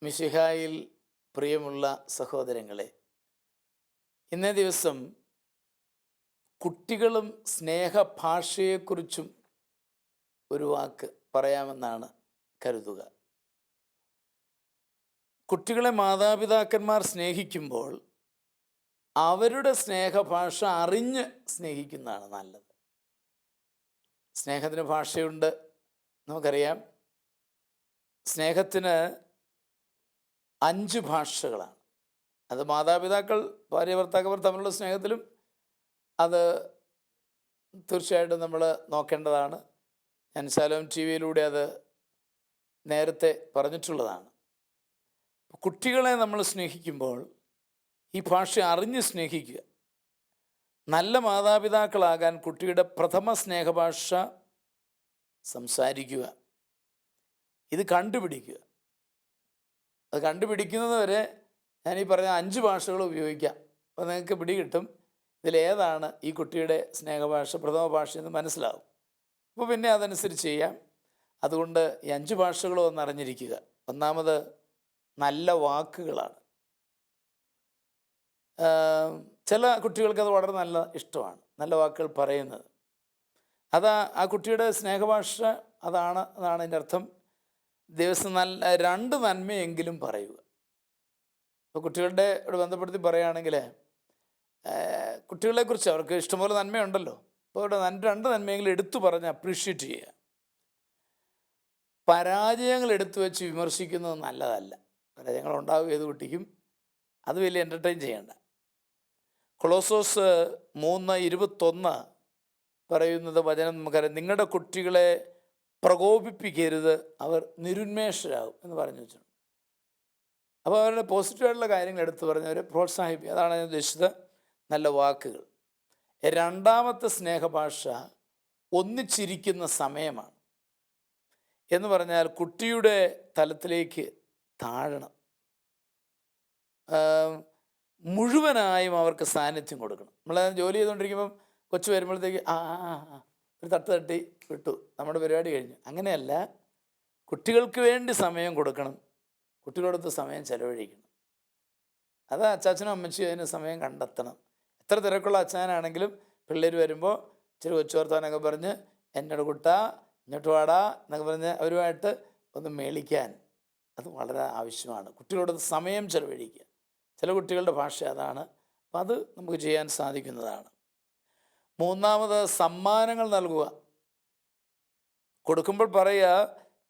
മിശിഹായിൽ പ്രിയമുള്ള സഹോദരങ്ങളെ, ഇന്നേ ദിവസം കുട്ടികളും സ്നേഹഭാഷയെക്കുറിച്ചും ഒരു വാക്ക് പറയാമെന്നാണ് കരുതുക. കുട്ടികളെ മാതാപിതാക്കന്മാർ സ്നേഹിക്കുമ്പോൾ അവരുടെ സ്നേഹഭാഷ അറിഞ്ഞ് സ്നേഹിക്കുന്നതാണ് നല്ലത്. സ്നേഹത്തിന് ഭാഷയുണ്ട്, നമുക്കറിയാം. സ്നേഹത്തിന് 5 ഭാഷകളാണ്. അത് മാതാപിതാക്കൾ, ഭാര്യ ഭർത്താക്കന്മാർ തമ്മിലുള്ള സ്നേഹത്തിലും അത് തീർച്ചയായിട്ടും നമ്മൾ നോക്കേണ്ടതാണ്. ഞാൻ ശാലോം ടി വിയിലൂടെ അത് നേരത്തെ പറഞ്ഞിട്ടുള്ളതാണ്. കുട്ടികളെ നമ്മൾ സ്നേഹിക്കുമ്പോൾ ഈ ഭാഷ അറിഞ്ഞ് സ്നേഹിക്കുക. നല്ല മാതാപിതാക്കളാകാൻ കുട്ടിയുടെ പ്രഥമ സ്നേഹഭാഷ സംസാരിക്കുക. ഇത് കണ്ടുപിടിക്കുക. അത് കണ്ടുപിടിക്കുന്നത് വരെ ഞാൻ ഈ പറഞ്ഞ 5 ഭാഷകൾ ഉപയോഗിക്കാം. അപ്പോൾ നിങ്ങൾക്ക് പിടികിട്ടും ഇതിലേതാണ് ഈ കുട്ടിയുടെ സ്നേഹഭാഷ, പ്രഥമ ഭാഷ എന്ന് മനസ്സിലാവും. അപ്പോൾ പിന്നെ അതനുസരിച്ച് ചെയ്യാം. അതുകൊണ്ട് ഈ 5 ഭാഷകളും ഒന്ന് അറിഞ്ഞിരിക്കുക. ഒന്നാമത് നല്ല വാക്കുകളാണ്. ചില കുട്ടികൾക്കത് വളരെ നല്ല ഇഷ്ടമാണ്, നല്ല വാക്കുകൾ പറയുന്നത്. ആ കുട്ടിയുടെ സ്നേഹഭാഷ അതാണ് അതിൻ്റെ അർത്ഥം. ദിവസം 2 നന്മയെങ്കിലും പറയുക. ഇപ്പോൾ കുട്ടികളുടെ ബന്ധപ്പെടുത്തി പറയുകയാണെങ്കിൽ കുട്ടികളെക്കുറിച്ച് അവർക്ക് ഇഷ്ടംപോലെ നന്മയുണ്ടല്ലോ. അപ്പോൾ അവിടെ 2 നന്മയെങ്കിലും എടുത്തു പറഞ്ഞ് അപ്രീഷിയേറ്റ് ചെയ്യുക. പരാജയങ്ങൾ എടുത്തു വെച്ച് വിമർശിക്കുന്നത് നല്ലതല്ല. പരാജയങ്ങൾ ഉണ്ടാകും ഏത് കുട്ടിക്കും, അത് വലിയ എൻ്റർടൈൻ ചെയ്യേണ്ട. കൊളോസോസ് 3:21 പറയുന്നത് വചനം നമുക്കറിയാം. നിങ്ങളുടെ കുട്ടികളെ പ്രകോപിപ്പിക്കരുത്, അവർ നിരുന്മേഷരാകും എന്ന് പറഞ്ഞു വെച്ചിട്ടുണ്ട്. അപ്പോൾ അവരുടെ പോസിറ്റീവായിട്ടുള്ള കാര്യങ്ങൾ എടുത്തു പറഞ്ഞ് അവരെ പ്രോത്സാഹിപ്പിക്കുക. അതാണ് ഞാൻ ഉദ്ദേശിച്ചത്, നല്ല വാക്കുകൾ. രണ്ടാമത്തെ സ്നേഹഭാഷ ഒന്നിച്ചിരിക്കുന്ന സമയമാണ്. എന്ന് പറഞ്ഞാൽ കുട്ടിയുടെ തലത്തിലേക്ക് താഴണം. മുഴുവനായും അവർക്ക് സാന്നിധ്യം കൊടുക്കണം. നമ്മൾ ജോലി ചെയ്തുകൊണ്ടിരിക്കുമ്പം കൊച്ചു വരുമ്പോഴത്തേക്ക് ഒരു തട്ടി വിട്ടു, നമ്മുടെ പരിപാടി കഴിഞ്ഞു. അങ്ങനെയല്ല, കുട്ടികൾക്ക് വേണ്ടി സമയം കൊടുക്കണം, കുട്ടികളോടൊത്ത് സമയം ചെലവഴിക്കണം. അത് അച്ചാച്ചനും അമ്മച്ചിയും അതിന് സമയം കണ്ടെത്തണം. എത്ര തിരക്കുള്ള അച്ഛനാണെങ്കിലും പിള്ളേർ വരുമ്പോൾ ഇച്ചിരി കൊച്ചു വർത്താനൊക്കെ പറഞ്ഞ് എന്നോട് കുട്ടാ ഇങ്ങോട്ട് വാടാ എന്നൊക്കെ പറഞ്ഞ് അവരുമായിട്ട് ഒന്ന് മേളിക്കാൻ അത് വളരെ ആവശ്യമാണ്. കുട്ടികളോടൊത്ത് സമയം ചെലവഴിക്കുക. ചില കുട്ടികളുടെ ഭാഷ അതാണ്. അപ്പം അത് നമുക്ക് ചെയ്യാൻ സാധിക്കുന്നതാണ്. മൂന്നാമത് സമ്മാനങ്ങൾ നൽകുക. കൊടുക്കുമ്പോൾ പറയുക,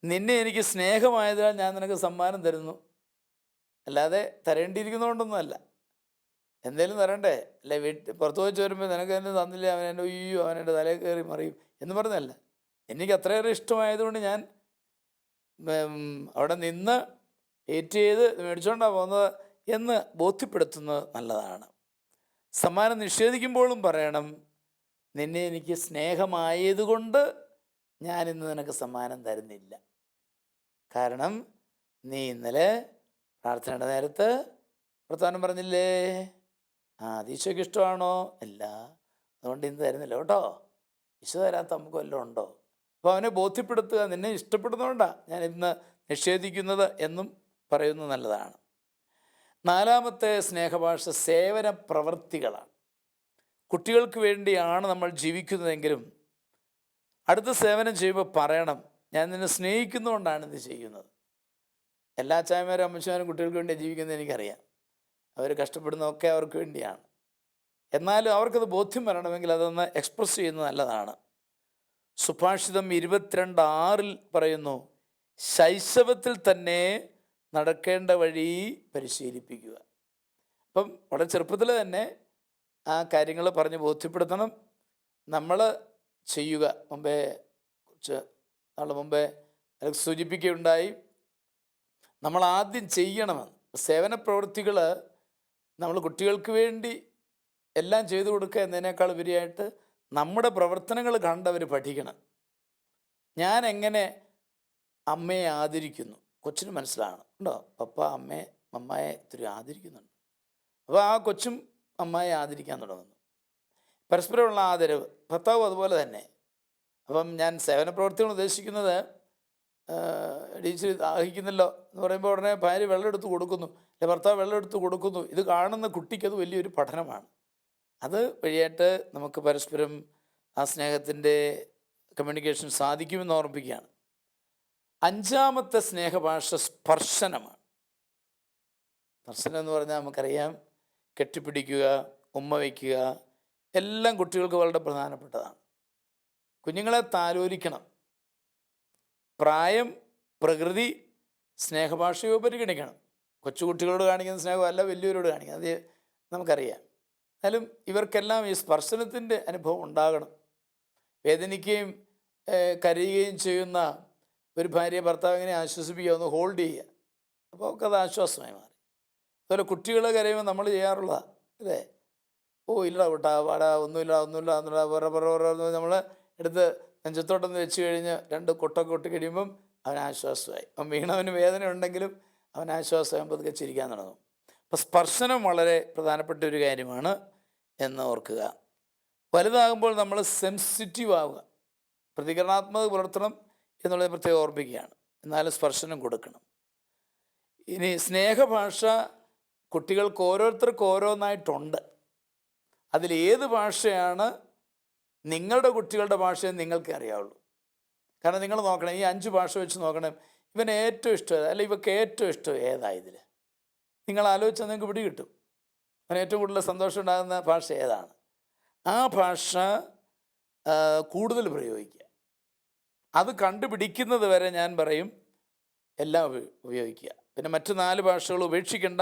നിന്നെ എനിക്ക് സ്നേഹമായതിനാൽ ഞാൻ നിനക്ക് സമ്മാനം തരുന്നു. അല്ലാതെ തരേണ്ടിയിരിക്കുന്നതുകൊണ്ടൊന്നുമല്ല. എന്തേലും തരണ്ടേ? അല്ലെ പുറത്ത് വെച്ച് വരുമ്പോൾ നിനക്ക് എന്നെ തന്നില്ല, അവൻ എൻ്റെ തലയിൽ കയറി മറിയും എന്ന് പറഞ്ഞല്ല. എനിക്ക് അത്രയേറെ ഇഷ്ടമായതുകൊണ്ട് ഞാൻ അവിടെ നിന്ന് വെയിറ്റ് ചെയ്ത് മേടിച്ചുകൊണ്ടാണ് പോകുന്നത് എന്ന് ബോധ്യപ്പെടുത്തുന്നത് നല്ലതാണ്. സമ്മാനം നിഷേധിക്കുമ്പോഴും പറയണം, നിന്നെ എനിക്ക് സ്നേഹമായതുകൊണ്ട് ഞാനിന്ന് നിനക്ക് സമ്മാനം തരുന്നില്ല. കാരണം നീ ഇന്നലെ പ്രാർത്ഥനയുടെ നേരത്ത് വർത്തമാനം പറഞ്ഞില്ലേ, അത് ഈശോയ്ക്ക് ഇഷ്ടമാണോ? ഇല്ല, അതുകൊണ്ട് ഇന്ന് തരുന്നില്ല കേട്ടോ. ഈശോ തരാത്ത നമുക്ക് വല്ലതും ഉണ്ടോ? അപ്പോൾ അവനെ ബോധ്യപ്പെടുത്തുക, നിന്നെ ഇഷ്ടപ്പെടുന്നതുകൊണ്ടാണ് ഞാൻ ഇന്ന് നിഷേധിക്കുന്നത് എന്നും പറയുന്നത് നല്ലതാണ്. നാലാമത്തെ സ്നേഹഭാഷ സേവന പ്രവൃത്തികളാണ്. കുട്ടികൾക്ക് വേണ്ടിയാണ് നമ്മൾ ജീവിക്കുന്നതെങ്കിലും അടുത്ത സേവനം ചെയ്യുമ്പോൾ പറയണം, ഞാൻ നിന്നെ സ്നേഹിക്കുന്നതുകൊണ്ടാണ് ഇത് ചെയ്യുന്നത്. എല്ലാ അച്ചായന്മാരും അമ്മച്ചമാരും കുട്ടികൾക്ക് വേണ്ടിയാണ് ജീവിക്കുന്നത് എനിക്കറിയാം. അവർ കഷ്ടപ്പെടുന്നതൊക്കെ അവർക്ക് വേണ്ടിയാണ്. എന്നാലും അവർക്കത് ബോധ്യം വരണമെങ്കിൽ അതൊന്ന് എക്സ്പ്രസ് ചെയ്യുന്നത് നല്ലതാണ്. സുഭാഷിതം 22:6 പറയുന്നു, ശൈശവത്തിൽ തന്നെ നടക്കേണ്ട വഴി പരിശീലിപ്പിക്കുക. അപ്പം വളരെ ചെറുപ്പത്തിൽ തന്നെ ആ കാര്യങ്ങൾ പറഞ്ഞ് ബോധ്യപ്പെടുത്തണം. നമ്മൾ ചെയ്യുക. കുറച്ച് നാൾ മുമ്പേ സൂചിപ്പിക്കുകയുണ്ടായി, നമ്മൾ ആദ്യം ചെയ്യണമെന്ന്. സേവന പ്രവൃത്തികൾ നമ്മൾ കുട്ടികൾക്ക് വേണ്ടി എല്ലാം ചെയ്തു കൊടുക്കുക എന്നതിനേക്കാൾ ഉപരിയായിട്ട് നമ്മുടെ പ്രവർത്തനങ്ങൾ കണ്ടവർ പഠിക്കണം. ഞാൻ എങ്ങനെ അമ്മയെ ആദരിക്കുന്നു, കൊച്ചിന് മനസ്സിലാകണം. ഉണ്ടോ, പപ്പ അമ്മയെ ഇത്തിരി ആദരിക്കുന്നുണ്ട്. അപ്പോൾ ആ കൊച്ചും അമ്മയെ ആദരിക്കാൻ തുടങ്ങുന്നു. പരസ്പരമുള്ള ആദരവ്, ഭർത്താവും അതുപോലെ തന്നെ. അപ്പം ഞാൻ സേവന പ്രവർത്തികൾ ഉദ്ദേശിക്കുന്നത് ഇച്ചിരി ദാഹിക്കുന്നല്ലോ എന്ന് പറയുമ്പോൾ ഉടനെ ഭാര്യ വെള്ളം എടുത്ത് കൊടുക്കുന്നു, അല്ലെ ഭർത്താവ് വെള്ളം എടുത്ത് കൊടുക്കുന്നു. ഇത് കാണുന്ന കുട്ടിക്കത് വലിയൊരു പഠനമാണ്. അത് വഴിയായിട്ട് നമുക്ക് പരസ്പരം ആ സ്നേഹത്തിൻ്റെ കമ്മ്യൂണിക്കേഷൻ സാധിക്കുമെന്ന് ഓർമ്മിപ്പിക്കുകയാണ്. 5ാമത്തെ സ്നേഹഭാഷ സ്പർശനമാണ്. സ്പർശനം എന്ന് പറഞ്ഞാൽ നമുക്കറിയാം, കെട്ടിപ്പിടിക്കുക, ഉമ്മ വയ്ക്കുക, എല്ലാം കുട്ടികൾക്ക് വളരെ പ്രധാനപ്പെട്ടതാണ്. കുഞ്ഞുങ്ങളെ താലോലിക്കണം. പ്രായം, പ്രകൃതി, സ്നേഹഭാഷയോ പരിഗണിക്കണം. കൊച്ചുകുട്ടികളോട് കാണിക്കുന്ന സ്നേഹമല്ല വലിയവരോട് കാണിക്കുന്നത്, അത് നമുക്കറിയാം. എന്നാലും ഇവർക്കെല്ലാം ഈ സ്പർശനത്തിൻ്റെ അനുഭവം ഉണ്ടാകണം. വേദനിക്കുകയും കരയുകയും ചെയ്യുന്ന ഒരു ഭാര്യ ഭർത്താവിനെ ആശ്വസിപ്പിക്കുക, ഒന്ന് ഹോൾഡ് ചെയ്യുക. അപ്പോൾ അത് ആശ്വാസമായി മാറി. അതുപോലെ കുട്ടികളെ കരയുമ്പോൾ നമ്മൾ ചെയ്യാറുള്ളതാണ് അല്ലേ? ഓ ഇല്ലടാ കൂട്ടാ വാടാ, ഒന്നുമില്ല നമ്മൾ എടുത്ത് നെഞ്ചത്തോട്ടൊന്ന് വെച്ച് കഴിഞ്ഞ് 2 കൊട്ടൊക്കെ കൊട്ടി കഴിയുമ്പം അവൻ ആശ്വാസമായി. അവൻ വീണവന് വേദന ഉണ്ടെങ്കിലും അവൻ ആശ്വാസമാകുമ്പോൾ അതൊക്കെ ചിരിക്കാൻ തുടങ്ങും. അപ്പോൾ സ്പർശനം വളരെ പ്രധാനപ്പെട്ട ഒരു കാര്യമാണ് എന്ന് ഓർക്കുക. വലുതാകുമ്പോൾ നമ്മൾ സെൻസിറ്റീവ് ആവുക, പ്രതികരണാത്മക പുലർത്തണം എന്നുള്ളത് പ്രത്യേകം ഓർമ്മിക്കുകയാണ്. എന്നാലും സ്പർശനം കൊടുക്കണം. ഇനി സ്നേഹഭാഷ കുട്ടികൾക്ക് ഓരോരുത്തർക്കും ഓരോന്നായിട്ടുണ്ട്. അതിലേത് ഭാഷയാണ് നിങ്ങളുടെ കുട്ടികളുടെ ഭാഷയെന്ന് നിങ്ങൾക്ക് അറിയാവുള്ളൂ. കാരണം നിങ്ങൾ നോക്കണം, ഈ 5 ഭാഷ വെച്ച് നോക്കണം, ഇവന് ഏറ്റവും ഇഷ്ടം അല്ല ഇവർക്ക് ഏറ്റവും ഇഷ്ടം ഏതാ? ഇതിൽ നിങ്ങൾ ആലോചിച്ചാൽ നിങ്ങൾക്ക് പിടി കിട്ടും. അവന് ഏറ്റവും കൂടുതൽ സന്തോഷം ഉണ്ടാകുന്ന ഭാഷ ഏതാണ്? ആ ഭാഷ കൂടുതൽ പ്രയോഗിക്കുക. അത് കണ്ടുപിടിക്കുന്നത് വരെ ഞാൻ പറയും എല്ലാം ഉപയോഗിക്കുക. പിന്നെ മറ്റ് 4 ഭാഷകൾ ഉപേക്ഷിക്കേണ്ട,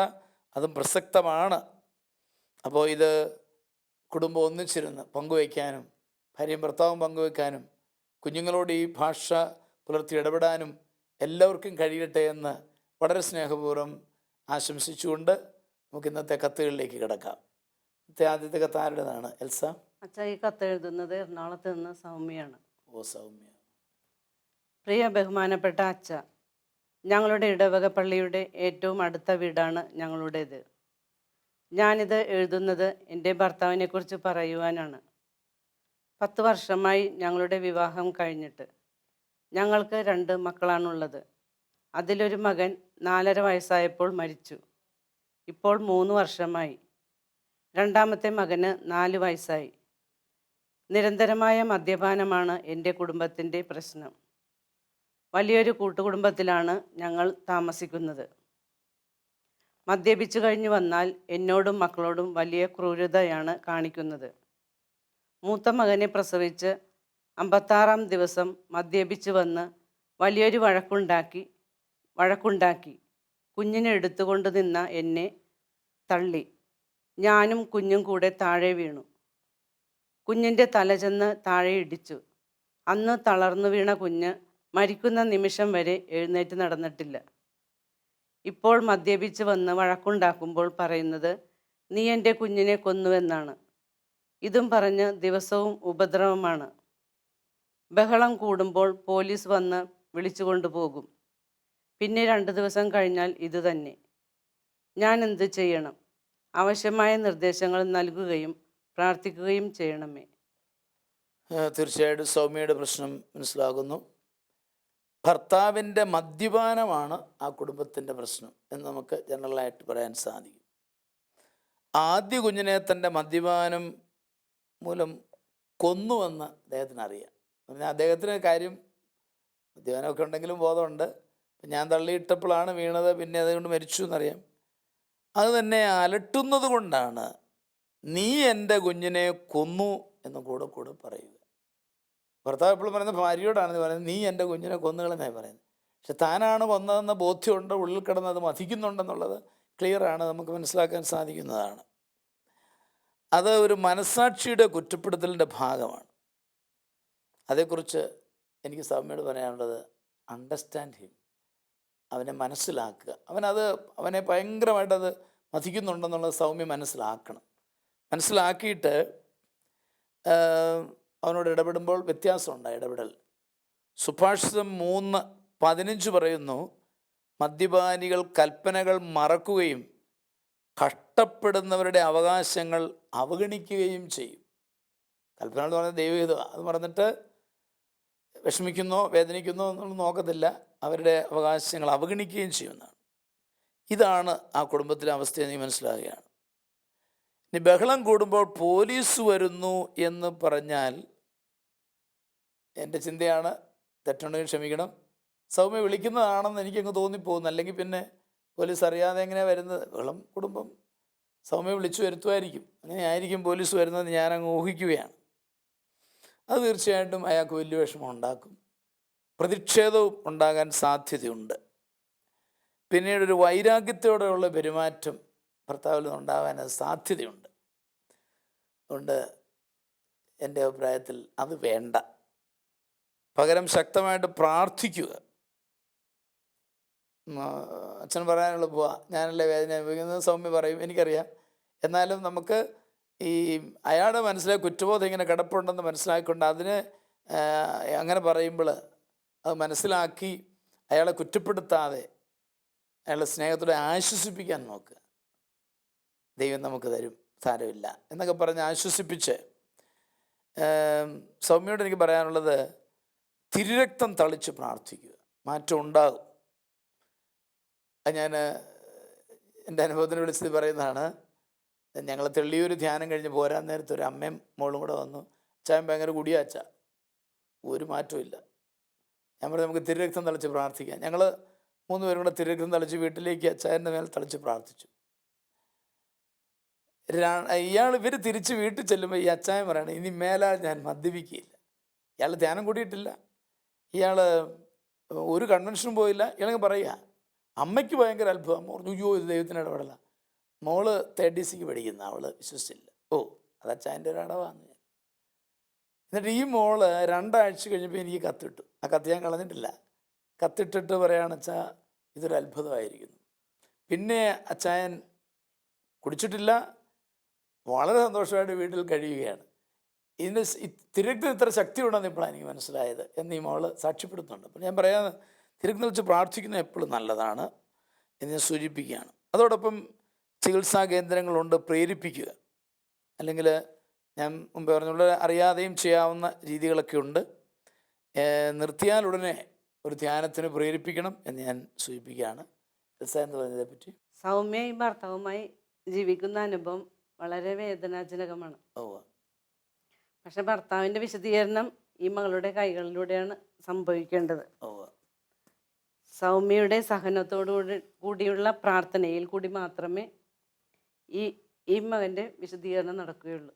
അതും പ്രസക്തമാണ്. അപ്പോൾ ഇത് കുടുംബം ഒന്നിച്ചിരുന്ന് പങ്കുവയ്ക്കാനും, ഭാര്യയും ഭർത്താവും പങ്കുവയ്ക്കാനും, കുഞ്ഞുങ്ങളോട് ഈ ഭാഷ പുലർത്തി ഇടപെടാനും എല്ലാവർക്കും കഴിയട്ടെ എന്ന് വളരെ സ്നേഹപൂർവ്വം ആശംസിച്ചുകൊണ്ട് നമുക്ക് ഇന്നത്തെ കത്തുകളിലേക്ക് കിടക്കാം. ഇന്നത്തെ ആദ്യത്തെ കത്ത് ആരുടേതാണ് എൽസ? അച്ഛാ, ഈ കത്ത് എഴുതുന്നത് എറണാകുളത്ത് നിന്ന് സൗമ്യയാണ്. ഓ സൗമ്യ. പ്രിയ ബഹുമാനപ്പെട്ട അച്ഛ, ഞങ്ങളുടെ ഇടവക പള്ളിയുടെ ഏറ്റവും അടുത്ത വീടാണ് ഞങ്ങളുടേത്. ഞാനിത് എഴുതുന്നത് എൻ്റെ ഭർത്താവിനെക്കുറിച്ച് പറയുവാനാണ്. 10 വർഷമായി ഞങ്ങളുടെ വിവാഹം കഴിഞ്ഞിട്ട്. ഞങ്ങൾക്ക് 2 മക്കളാണുള്ളത്. അതിലൊരു മകൻ 4.5 വയസ്സായപ്പോൾ മരിച്ചു. ഇപ്പോൾ 3 വർഷമായി. 2ാമത്തെ മകന് 4 വയസ്സായി. നിരന്തരമായ മദ്യപാനമാണ് എൻ്റെ കുടുംബത്തിൻ്റെ പ്രശ്നം. വലിയൊരു കൂട്ടുകുടുംബത്തിലാണ് ഞങ്ങൾ താമസിക്കുന്നത്. മദ്യപിച്ചു കഴിഞ്ഞു വന്നാൽ എന്നോടും മക്കളോടും വലിയ ക്രൂരതയാണ് കാണിക്കുന്നത്. മൂത്ത മകനെ പ്രസവിച്ച് 56ാം ദിവസം മദ്യപിച്ച് വന്ന് വലിയൊരു വഴക്കുണ്ടാക്കി കുഞ്ഞിനെ എടുത്തുകൊണ്ട് നിന്ന എന്നെ തള്ളി. ഞാനും കുഞ്ഞും കൂടെ താഴെ വീണു. കുഞ്ഞിൻ്റെ തല ചെന്ന് താഴെ ഇടിച്ചു. അന്ന് തളർന്നു വീണ കുഞ്ഞ് മരിക്കുന്ന നിമിഷം വരെ എഴുന്നേറ്റ് നടന്നിട്ടില്ല. ഇപ്പോൾ മദ്യപിച്ച് വന്ന് വഴക്കുണ്ടാക്കുമ്പോൾ പറയുന്നത് നീ എൻ്റെ കുഞ്ഞിനെ കൊന്നുവെന്നാണ്. ഇതും പറഞ്ഞ് ദിവസവും ഉപദ്രവമാണ്. ബഹളം കൂടുമ്പോൾ പോലീസ് വന്ന് വിളിച്ചു കൊണ്ടുപോകും. പിന്നെ 2 ദിവസം കഴിഞ്ഞാൽ ഇത് തന്നെ. ഞാൻ എന്ത് ചെയ്യണം? ആവശ്യമായ നിർദ്ദേശങ്ങൾ നൽകുകയും പ്രാർത്ഥിക്കുകയും ചെയ്യണമേ. തീർച്ചയായിട്ടും സൗമ്യയുടെ പ്രശ്നം മനസ്സിലാകുന്നു. ഭർത്താവിൻ്റെ മദ്യപാനമാണ് ആ കുടുംബത്തിൻ്റെ പ്രശ്നം എന്ന് നമുക്ക് ജനറലായിട്ട് പറയാൻ സാധിക്കും. ആദ്യ കുഞ്ഞിനെ തൻ്റെ മദ്യപാനം മൂലം കൊന്നുവെന്ന് അദ്ദേഹത്തിന് അറിയാം. അദ്ദേഹത്തിന് കാര്യം മദ്യപാനമൊക്കെ ഉണ്ടെങ്കിലും ബോധമുണ്ട്. ഞാൻ തള്ളിയിട്ടപ്പോഴാണ് വീണത്, പിന്നെ അതുകൊണ്ട് മരിച്ചു എന്നറിയാം. അത് തന്നെ അലട്ടുന്നത് കൊണ്ടാണ് നീ എൻ്റെ കുഞ്ഞിനെ കൊന്നു എന്ന് കൂടെ പറയുക. ഭർത്താവ് എപ്പോഴും പറയുന്നത് ഭാര്യയോടാണെന്ന് പറയുന്നത്, നീ എൻ്റെ കുഞ്ഞിനെ കൊന്നുകളെന്നാണ് പറയുന്നത്. പക്ഷെ താനാണ് കൊന്നതെന്ന ബോധ്യമുണ്ട്, ഉള്ളിൽ കിടന്ന് അത് മഥിക്കുന്നുണ്ടെന്നുള്ളത് ക്ലിയറാണ്, നമുക്ക് മനസ്സിലാക്കാൻ സാധിക്കുന്നതാണ്. അത് ഒരു മനസ്സാക്ഷിയുടെ കുറ്റപ്പെടുത്തലിൻ്റെ ഭാഗമാണ്. അതേക്കുറിച്ച് എനിക്ക് സൗമ്യയോട് പറയാനുള്ളത്, അണ്ടർസ്റ്റാൻഡ് ഹിം, അവനെ മനസ്സിലാക്കുക. അവനെ ഭയങ്കരമായിട്ടത് മഥിക്കുന്നുണ്ടെന്നുള്ളത് സൗമ്യ മനസ്സിലാക്കിയിട്ട് അവനോട് ഇടപെടുമ്പോൾ വ്യത്യാസമുണ്ട് ഇടപെടൽ. സുഭാഷിതം 3:15 പറയുന്നു, മദ്യപാനികൾ കൽപ്പനകൾ മറക്കുകയും കഷ്ടപ്പെടുന്നവരുടെ അവകാശങ്ങൾ അവഗണിക്കുകയും ചെയ്യും. കൽപ്പന എന്ന് പറയുന്നത് ദൈവഹിതമാണ്. അത് പറഞ്ഞിട്ട് വിഷമിക്കുന്നോ വേദനിക്കുന്നോ എന്നുള്ളത് നോക്കത്തില്ല, അവരുടെ അവകാശങ്ങൾ അവഗണിക്കുകയും ചെയ്യുന്നതാണ്. ഇതാണ് ആ കുടുംബത്തിലെ അവസ്ഥ നീ മനസ്സിലാകുകയാണ്. ഇനി ബഹളം കൂടുമ്പോൾ പോലീസ് വരുന്നു എന്ന് പറഞ്ഞാൽ എൻ്റെ ചിന്തയാണ്, തെറ്റുണ്ടെങ്കിൽ ക്ഷമിക്കണം, സൗമ്യ വിളിക്കുന്നതാണെന്ന് എനിക്കങ്ങ് തോന്നിപ്പോകുന്നു. അല്ലെങ്കിൽ പിന്നെ പോലീസ് അറിയാതെ എങ്ങനെയാണ് വരുന്നത്? ബഹളം കുടുംബം സൗമ്യ വിളിച്ചു വരുത്തുമായിരിക്കും. അങ്ങനെ ആയിരിക്കും പോലീസ് വരുന്നത് ഞാനങ്ങ് ഊഹിക്കുകയാണ്. അത് തീർച്ചയായിട്ടും അയാൾക്ക് വലിയ വിഷമം ഉണ്ടാക്കും, പ്രതിഷേധവും ഉണ്ടാകാൻ സാധ്യതയുണ്ട്. പിന്നീടൊരു വൈരാഗ്യത്തോടെയുള്ള പെരുമാറ്റം ഭർത്താവിൽ നിന്നുണ്ടാകാൻ സാധ്യതയുണ്ട്. അതുകൊണ്ട് എൻ്റെ അഭിപ്രായത്തിൽ അത് വേണ്ട. പകരം ശക്തമായിട്ട് പ്രാർത്ഥിക്കുക. അച്ഛൻ പറയാനുള്ള പോവാ, ഞാനല്ലേ വേദന അനുഭവിക്കുന്നത്, സൗമ്യ പറയും, എനിക്കറിയാം. എന്നാലും നമുക്ക് ഈ അയാളുടെ മനസ്സിലെ കുറ്റബോധം ഇങ്ങനെ കിടപ്പുണ്ടെന്ന് മനസ്സിലാക്കിക്കൊണ്ട് അതിന് അങ്ങനെ പറയുമ്പോൾ അത് മനസ്സിലാക്കി അയാളെ കുറ്റപ്പെടുത്താതെ അയാളെ സ്നേഹത്തോടെ ആശ്വസിപ്പിക്കാൻ നോക്കുക. ദൈവം നമുക്ക് തരും, സാരമില്ല എന്നൊക്കെ പറഞ്ഞ് ആശ്വസിപ്പിച്ച്. സൗമ്യയോട് എനിക്ക് പറയാനുള്ളത്, തിരുരക്തം തളിച്ച് പ്രാർത്ഥിക്കുക, മാറ്റം ഉണ്ടാകും. അത് ഞാൻ എൻ്റെ അനുഭവത്തിന് വിളിച്ചത് പറയുന്നതാണ്. ഞങ്ങൾ തെള്ളിയൊരു ധ്യാനം കഴിഞ്ഞ് പോരാൻ നേരത്തെ ഒരു അമ്മയും മോളും കൂടെ വന്നു. അച്ചായൻ ഭയങ്കര കുടിയാച്ച, ഒരു മാറ്റവും ഇല്ല. ഞാൻ പറഞ്ഞു നമുക്ക് തിരുരക്തം തളിച്ച് പ്രാർത്ഥിക്കാം. ഞങ്ങൾ 3 പേരും കൂടെ തിരുരക്തം തളിച്ച് വീട്ടിലേക്ക് അച്ചായൻ്റെ മേൽ തളിച്ച് പ്രാർത്ഥിച്ചു. ഇവർ തിരിച്ച് വീട്ടിൽ ചെല്ലുമ്പോൾ ഈ അച്ചായൻ പറയണം, ഇനി മേലാൽ ഞാൻ മദ്യപിക്കുകയില്ല. ഇയാൾ ധ്യാനം കൂടിയിട്ടില്ല, ഇയാൾ ഒരു കൺവെൻഷനും പോയില്ല. ഇയാളെങ്കിൽ പറയുക. അമ്മയ്ക്ക് ഭയങ്കര അത്ഭുതം. പറഞ്ഞു, അയ്യോ ഇത് ദൈവത്തിന് ഇടപെടല. മോള് 3rd Cക്ക് പഠിക്കുന്ന, അവൾ വിശ്വസിച്ചില്ല. ഓ അത് അച്ചായൻ്റെ ഒരു അടവാന്ന് ഞാൻ. എന്നിട്ട് ഈ മോള് 2 ആഴ്ച കഴിഞ്ഞപ്പോൾ എനിക്ക് കത്തിട്ടു. ആ കത്ത് ഞാൻ കളഞ്ഞിട്ടില്ല. കത്തിട്ടിട്ട് പറയുകയാണ്, അച്ഛാ ഇതൊരു അത്ഭുതമായിരിക്കുന്നു. പിന്നെ അച്ചായൻ കുടിച്ചിട്ടില്ല, വളരെ സന്തോഷമായിട്ട് വീട്ടിൽ കഴിയുകയാണ്. ഇതിന് തിരുരക്തം ഇത്ര ശക്തി ഉണ്ടെന്ന് ഇപ്പോഴാണ് എനിക്ക് മനസ്സിലായത് എന്ന് ഈ മോള് സാക്ഷ്യപ്പെടുത്തുന്നുണ്ട്. അപ്പോൾ ഞാൻ പറയാം, തിരുരക്തം വെച്ച് പ്രാർത്ഥിക്കുന്നത് എപ്പോഴും നല്ലതാണ് എന്ന് ഞാൻ സൂചിപ്പിക്കുകയാണ്. അതോടൊപ്പം ചികിത്സാ കേന്ദ്രങ്ങളുണ്ട്, പ്രേരിപ്പിക്കുക. അല്ലെങ്കിൽ ഞാൻ മുമ്പ് പറഞ്ഞുള്ള അറിയാതെയും ചെയ്യാവുന്ന രീതികളൊക്കെ ഉണ്ട്. നിർത്തിയാൽ ഉടനെ ഒരു ധ്യാനത്തിന് പ്രേരിപ്പിക്കണം എന്ന് ഞാൻ സൂചിപ്പിക്കുകയാണ്. എന്ന് പറഞ്ഞതിനെ പറ്റി, സൗമ്യയും ഭർത്താവുമായി ജീവിക്കുന്ന അനുഭവം വളരെ വേദനാജനകമാണ്. പക്ഷെ ഭർത്താവിൻ്റെ വിശദീകരണം ഈ മകളുടെ കൈകളിലൂടെയാണ് സംഭവിക്കേണ്ടത്. സൗമ്യയുടെ സഹനത്തോടു കൂടിയുള്ള പ്രാർത്ഥനയിൽ കൂടി മാത്രമേ ഈ മകൻ്റെ വിശദീകരണം നടക്കുകയുള്ളൂ.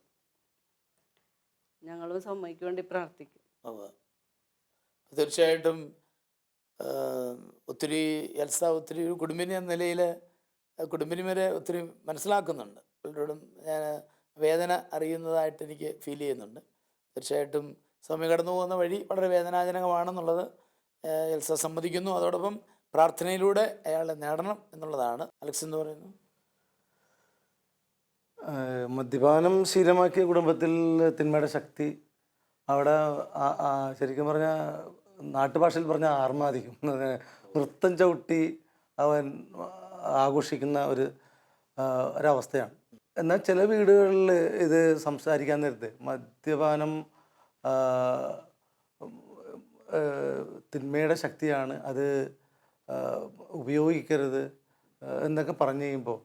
ഞങ്ങളും സൗമ്യയ്ക്ക് വേണ്ടി പ്രാർത്ഥിക്കും. തീർച്ചയായിട്ടും ഒത്തിരി എൽസ ഒത്തിരി ഒരു കുടുംബിനി എന്ന നിലയിൽ കുടുംബിനിമാരെ ഒത്തിരി മനസ്സിലാക്കുന്നുണ്ട്. പലരോടും ഞാൻ വേദന അറിയുന്നതായിട്ട് എനിക്ക് ഫീൽ ചെയ്യുന്നുണ്ട്. തീർച്ചയായിട്ടും സൗമ്യ കടന്നു പോകുന്ന വഴി വളരെ വേദനാജനകമാണെന്നുള്ളത് എൽസ സമ്മതിക്കുന്നു. അതോടൊപ്പം പ്രാർത്ഥനയിലൂടെ അയാളെ നേടണം എന്നുള്ളതാണ്. അലക്സ് എന്ന് പറയുന്നു. മദ്യപാനം ശീലമാക്കിയ കുടുംബത്തിൽ തിന്മയുടെ ശക്തി അവിടെ ശരിക്കും പറഞ്ഞാൽ നാട്ടുഭാഷയിൽ പറഞ്ഞാൽ ആർമാദിക്കും. നൃത്തം ചവിട്ടി അവൻ ആഘോഷിക്കുന്ന ഒരവസ്ഥയാണ്. എന്നാൽ ചില വീടുകളിൽ ഇത് സംസാരിക്കാൻ നേരത്തെ മദ്യപാനം തിന്മയുടെ ശക്തിയാണ്, അത് ഉപയോഗിക്കരുത് എന്നൊക്കെ പറഞ്ഞു കഴിയുമ്പോൾ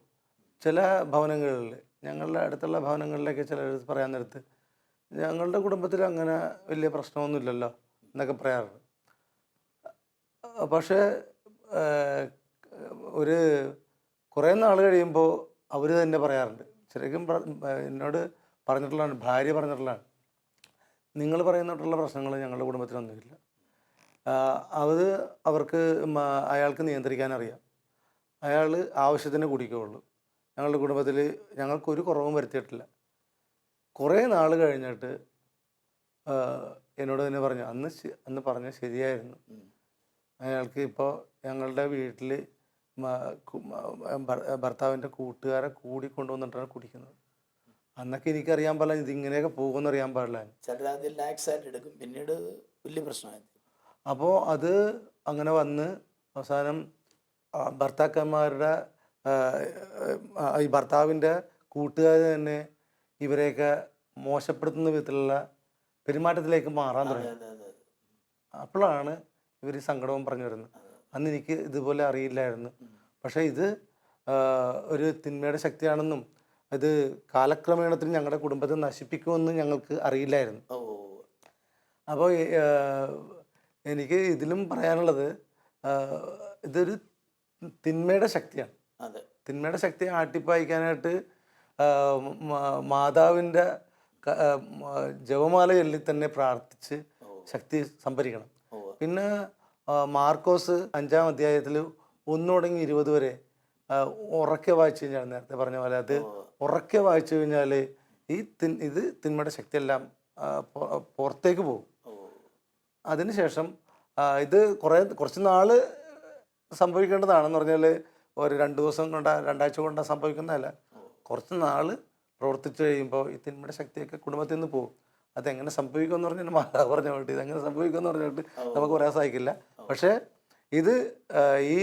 ചില ഭവനങ്ങളിൽ, ഞങ്ങളുടെ അടുത്തുള്ള ഭവനങ്ങളിലൊക്കെ ചിലർ പറയാൻ നേരത്ത് ഞങ്ങളുടെ കുടുംബത്തിൽ അങ്ങനെ വലിയ പ്രശ്നമൊന്നുമില്ലല്ലോ എന്നൊക്കെ പറയാറുണ്ട്. പക്ഷേ ഒരു കുറേ നാൾ കഴിയുമ്പോൾ അവർ തന്നെ പറയാറുണ്ട്, ശരിക്കും എന്നോട് പറഞ്ഞിട്ടുള്ളതാണ്, ഭാര്യ പറഞ്ഞിട്ടുള്ളതാണ്, നിങ്ങൾ പറയുന്നിട്ടുള്ള പ്രശ്നങ്ങൾ ഞങ്ങളുടെ കുടുംബത്തിലൊന്നുമില്ല. അവർക്ക് അയാൾക്ക് നിയന്ത്രിക്കാൻ അറിയാം, അയാൾ ആവശ്യത്തിന് കുടിക്കുകയുള്ളൂ, ഞങ്ങളുടെ കുടുംബത്തിൽ ഞങ്ങൾക്കൊരു കുറവും വരുത്തിയിട്ടില്ല. കുറേ നാൾ കഴിഞ്ഞിട്ട് എന്നോട് തന്നെ പറഞ്ഞു, അന്ന് പറഞ്ഞ ശരിയായിരുന്നു, അയാൾക്ക് ഇപ്പോൾ ഞങ്ങളുടെ വീട്ടിൽ ഭർത്താവിൻ്റെ കൂട്ടുകാരെ കൂടിക്കൊണ്ടുവന്നിട്ടാണ് കുടിക്കുന്നത്. അന്നൊക്കെ എനിക്കറിയാൻ പാടില്ല ഇതിങ്ങനെയൊക്കെ പോകുമെന്ന് അറിയാൻ പാടില്ല. എടുക്കും, പിന്നീട് വലിയ പ്രശ്നമായി. അപ്പോൾ അത് അങ്ങനെ വന്ന് അവസാനം ഭർത്താക്കന്മാരുടെ ഈ ഭർത്താവിൻ്റെ കൂട്ടുകാർ തന്നെ ഇവരെയൊക്കെ മോശപ്പെടുത്തുന്ന വിധത്തിലുള്ള പെരുമാറ്റത്തിലേക്ക് മാറാൻ തുടങ്ങി. അപ്പോഴാണ് ഇവർ സങ്കടവും പറഞ്ഞു വരുന്നത്. അന്ന് എനിക്ക് ഇതുപോലെ അറിയില്ലായിരുന്നു. പക്ഷേ ഇത് ഒരു തിന്മയുടെ ശക്തിയാണെന്നും ഇത് കാലക്രമേണത്തിൽ ഞങ്ങളുടെ കുടുംബത്തെ നശിപ്പിക്കുമെന്നും ഞങ്ങൾക്ക് അറിയില്ലായിരുന്നു. ഓ. അപ്പോൾ എനിക്ക് ഇതിലും പറയാനുള്ളത്, ഇതൊരു തിന്മയുടെ ശക്തിയാണ്. അതെ. തിന്മയുടെ ശക്തിയെ ആട്ടിപ്പായിക്കാനായിട്ട് മാതാവിൻ്റെ ജപമാല ചൊല്ലി തന്നെ പ്രാർത്ഥിച്ച് ശക്തി സംഭരിക്കണം. പിന്നെ മാർക്കോസ് 5-ാം അധ്യായത്തിൽ 1 തുടങ്ങി 20 വരെ ഉറക്കെ വായിച്ചു കഴിഞ്ഞാൽ, നേരത്തെ പറഞ്ഞ പോലെ അത് ഉറക്കെ വായിച്ചു കഴിഞ്ഞാൽ ഇത് തിന്മയുടെ ശക്തിയെല്ലാം പുറത്തേക്ക് പോകും. അതിനുശേഷം ഇത് കുറച്ച് നാൾ സംഭവിക്കേണ്ടതാണെന്ന് പറഞ്ഞാൽ ഒരു 2 ദിവസം കൊണ്ട് 2 ആഴ്ച കൊണ്ട് സംഭവിക്കുന്നതല്ല. കുറച്ച് നാൾ പ്രവർത്തിച്ചു കഴിയുമ്പോൾ ഈ തിന്മയുടെ ശക്തിയൊക്കെ കുടുംബത്തിൽ നിന്ന് പോകും. അതെങ്ങനെ സംഭവിക്കുമെന്ന് പറഞ്ഞാൽ മാതാവ് പറഞ്ഞ പോലെ ഇതെങ്ങനെ സംഭവിക്കുമെന്ന് പറഞ്ഞിട്ട് നമുക്ക് പറയാൻ സാധിക്കില്ല. പക്ഷേ ഇത് ഈ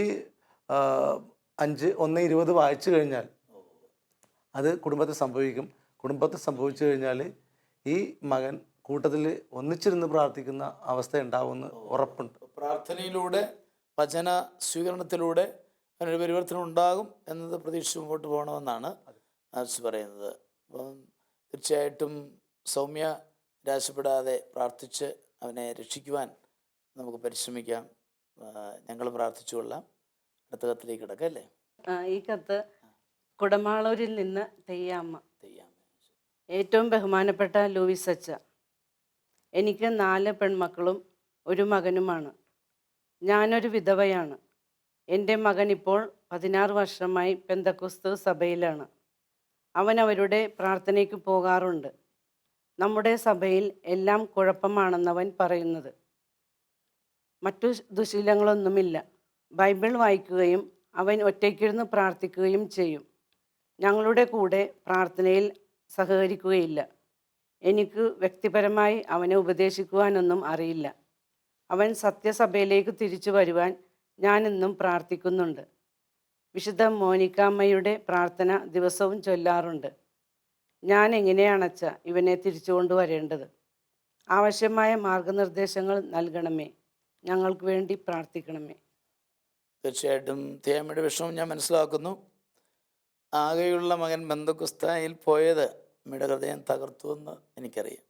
5:1:20 വായിച്ചു കഴിഞ്ഞാൽ അത് കുടുംബത്തിൽ സംഭവിക്കും. കുടുംബത്തിൽ സംഭവിച്ചു കഴിഞ്ഞാൽ ഈ മകൻ കൂട്ടത്തിൽ ഒന്നിച്ചിരുന്ന് പ്രാർത്ഥിക്കുന്ന അവസ്ഥ ഉണ്ടാവുമെന്ന് ഉറപ്പുണ്ട്. പ്രാർത്ഥനയിലൂടെ വചന സ്വീകരണത്തിലൂടെ അതിനൊരു പരിവർത്തനം ഉണ്ടാകും എന്നത് പ്രതീക്ഷിച്ച് മുമ്പോട്ട് പോകണമെന്നാണ് ആർച്ച് പറയുന്നത്. അപ്പം തീർച്ചയായിട്ടും സൗമ്യ നിരാശപ്പെടാതെ പ്രാർത്ഥിച്ച് അവനെ രക്ഷിക്കുവാൻ നമുക്ക് പരിശ്രമിക്കാം. ഞങ്ങൾ പ്രാർത്ഥിച്ചു കൊള്ളാം. അടുത്ത കത്തിലേക്ക് കിടക്കാം അല്ലേ? ഈ കത്ത് കുടമാളൂരിൽ നിന്ന് തെയ്യാമ്മ. ഏറ്റവും ബഹുമാനപ്പെട്ട ലൂയിസ് അച്ച, എനിക്ക് 4 പെൺമക്കളും 1 മകനുമാണ്. ഞാനൊരു വിധവയാണ്. എൻ്റെ മകൻ ഇപ്പോൾ 16 വർഷമായി പെന്തക്കോസ്ത് സഭയിലാണ്. അവൻ അവരുടെ പ്രാർത്ഥനയ്ക്ക് പോകാറുണ്ട്. നമ്മുടെ സഭയിൽ എല്ലാം കുഴപ്പമാണെന്നവൻ പറയുന്നത്. മറ്റു ദുശീലങ്ങളൊന്നുമില്ല. ബൈബിൾ വായിക്കുകയും അവൻ ഒറ്റയ്ക്കിരുന്ന് പ്രാർത്ഥിക്കുകയും ചെയ്യും. ഞങ്ങളുടെ കൂടെ പ്രാർത്ഥനയിൽ സഹകരിക്കുകയില്ല. എനിക്ക് വ്യക്തിപരമായി അവനെ ഉപദേശിക്കുവാനൊന്നും അറിയില്ല. അവൻ സത്യസഭയിലേക്ക് തിരിച്ചു വരുവാൻ ഞാനെന്നും പ്രാർത്ഥിക്കുന്നുണ്ട്. വിശുദ്ധ മോനിക്കാമ്മയുടെ പ്രാർത്ഥന ദിവസവും ചൊല്ലാറുണ്ട്. ഞാൻ എങ്ങനെയാണച്ച ഇവനെ തിരിച്ചു കൊണ്ടുവരേണ്ടത്? ആവശ്യമായ മാർഗനിർദ്ദേശങ്ങൾ നൽകണമേ. ഞങ്ങൾക്ക് വേണ്ടി പ്രാർത്ഥിക്കണമേ. തീർച്ചയായിട്ടും തേമ്മയുടെ വിഷമം ഞാൻ മനസ്സിലാക്കുന്നു. ആകെയുള്ള മകൻ ബന്ധക്കുസ്തായിൽ പോയത് അമ്മയുടെ ഹൃദയം തകർത്തുവെന്ന് എനിക്കറിയാം.